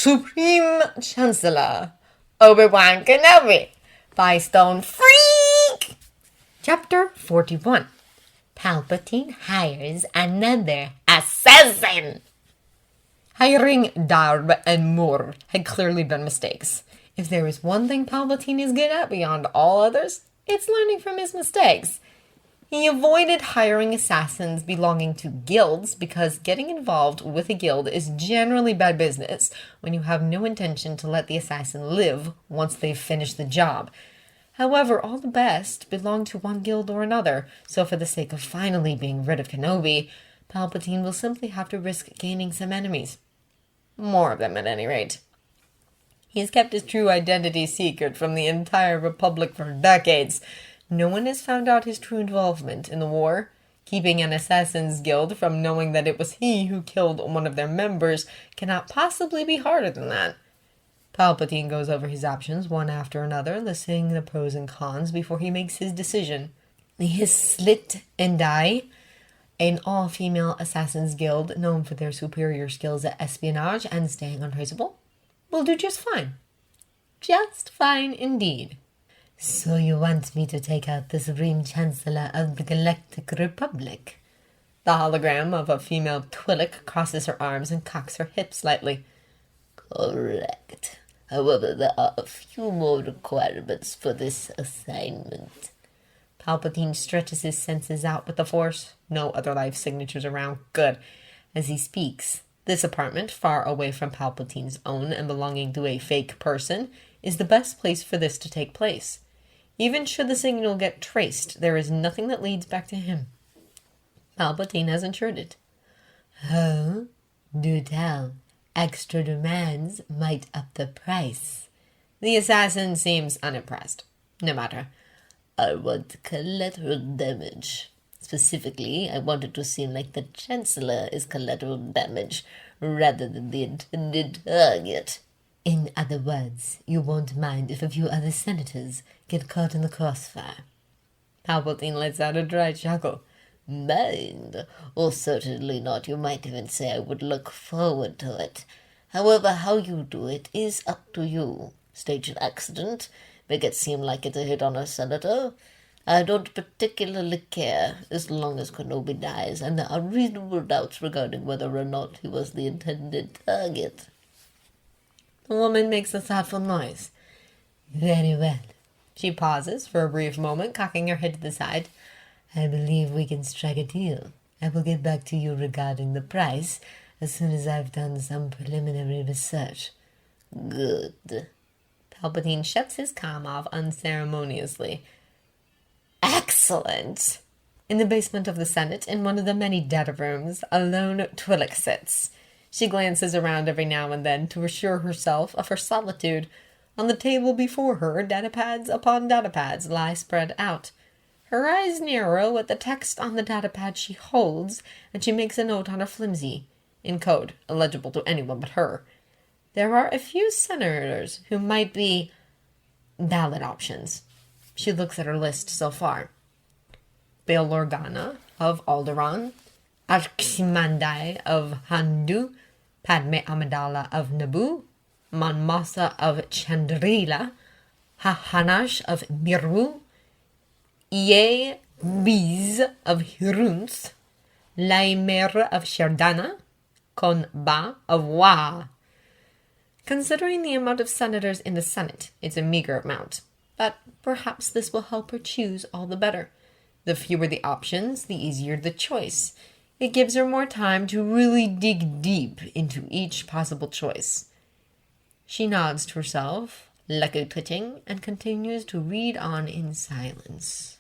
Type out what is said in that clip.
Supreme Chancellor Obi-Wan Kenobi by Stone Freak. Chapter 41. Palpatine hires another assassin. Hiring Darb and Moore had clearly been mistakes. If there is one thing Palpatine is good at beyond all others, it's learning from his mistakes. He avoided hiring assassins belonging to guilds because getting involved with a guild is generally bad business when you have no intention to let the assassin live once they've finished the job. However, all the best belong to one guild or another, so for the sake of finally being rid of Kenobi, Palpatine will simply have to risk gaining some enemies. More of them, at any rate. He has kept his true identity secret from the entire Republic for decades. No one has found out his true involvement in the war. Keeping an assassin's guild from knowing that it was he who killed one of their members cannot possibly be harder than that. Palpatine goes over his options one after another, listing the pros and cons before he makes his decision. His Slit and Die, an all-female assassins guild known for their superior skills at espionage and staying untraceable, will do just fine. Just fine indeed. So you want me to take out the Supreme Chancellor of the Galactic Republic? The hologram of a female Twi'lek crosses her arms and cocks her hips slightly. Correct. However, there are a few more requirements for this assignment. Palpatine stretches his senses out with the Force. No other life signatures around. Good. As he speaks, this apartment, far away from Palpatine's own and belonging to a fake person, is the best place for this to take place. Even should the signal get traced, there is nothing that leads back to him. Palpatine has ensured it. Oh, do tell. Extra demands might up the price. The assassin seems unimpressed. No matter. I want collateral damage. Specifically, I want it to seem like the Chancellor is collateral damage rather than the intended target. In other words, you won't mind if a few other senators get caught in the crossfire. Palpatine lets out a dry chuckle. Mind? Or certainly not. You might even say I would look forward to it. However, how you do it is up to you. Stage an accident, make it seem like it's a hit on a senator. I don't particularly care, as long as Kenobi dies, and there are reasonable doubts regarding whether or not he was the intended target. The woman makes a thoughtful noise. Very well. She pauses for a brief moment, cocking her head to the side. I believe we can strike a deal. I will get back to you regarding the price as soon as I've done some preliminary research. Good. Palpatine shuts his comm off unceremoniously. Excellent! In the basement of the Senate, in one of the many data rooms, a lone Twi'lek sits. She glances around every now and then to assure herself of her solitude. On the table before her, datapads upon datapads lie spread out. Her eyes narrow at the text on the datapad she holds, and she makes a note on her flimsy, in code, illegible to anyone but her. There are a few senators who might be ballot options. She looks at her list so far. Bail Organa of Alderaan, Arximandai of Handu, Padme Amidala of Naboo, Mon Mothma of Chandrila, Hahanash of Miru, Ie Biz of Hirunth, Laimer of Sherdana, Kon Ba of Wa. Considering the amount of senators in the Senate, it's a meager amount, but perhaps this will help her choose all the better. The fewer the options, the easier the choice. It gives her more time to really dig deep into each possible choice. She nods to herself, Leku twitching, and continues to read on in silence.